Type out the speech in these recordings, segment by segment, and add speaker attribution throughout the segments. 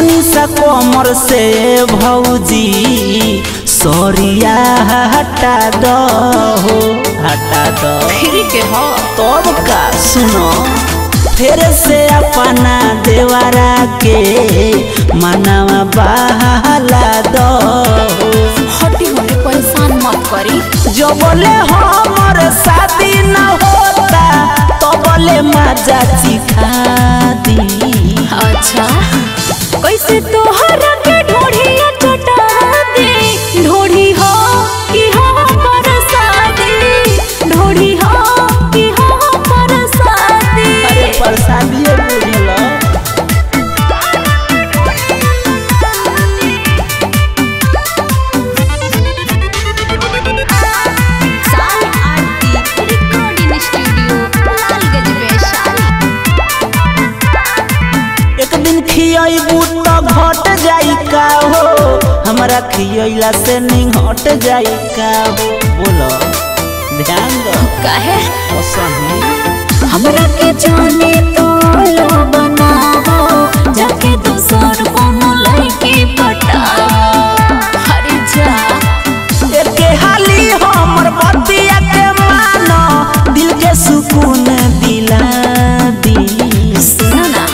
Speaker 1: मनीषा कोमर से भौजी सौरिया हटा दो
Speaker 2: फिर के हो
Speaker 1: तब का सुनो फिर से अपना देवरा के मनवा बहला दो।
Speaker 2: हटी होने परेशान मत करी।
Speaker 1: जो बोले हमर शादी न होता तो बोले मजा चिखा दी।
Speaker 2: अच्छा कैसे तोहरा के ढोढ़िया चटा दे ढोढ़ी हो कि हो परसादी ढोढ़ी हो कि हो परसादी।
Speaker 1: अरे परसादी बुझलो खियबू तो घट जाई का हो हमारा खियला से नहीं हट जाई का हो बोलो ध्यान दो
Speaker 2: काहे
Speaker 1: हमरा
Speaker 2: के जाने तो लो बनाओ जाके दूसर कोनो लड़के पटाओ। अरे जा
Speaker 1: एके हाली हमर बतिया के मानो दिल के सुकून दिला दी।
Speaker 2: सुनो ना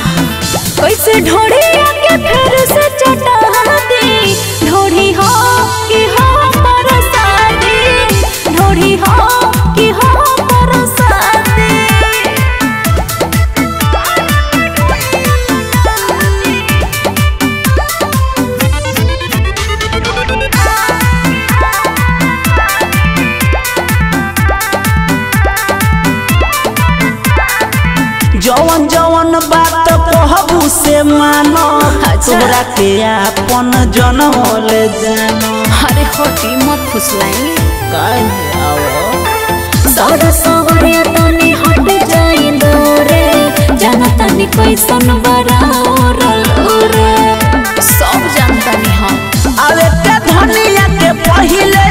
Speaker 2: कैसे ढोढ़िया के फिर से चटा दी ढोढ़ी हो कि हो परसादी ढोढ़ी हो कि हो परसादी।
Speaker 1: जवन जवन बात कहबू से मानो तोरा के अपन जनम ले जानो।
Speaker 2: अरे होती मत फुसलाई
Speaker 1: काहे आओ
Speaker 2: सारा सवरिया तनी हट जाई दोरे जाना तनी कैसन बराबर रे सब जानता नहीं हम
Speaker 1: अरे के धनिया के पहिले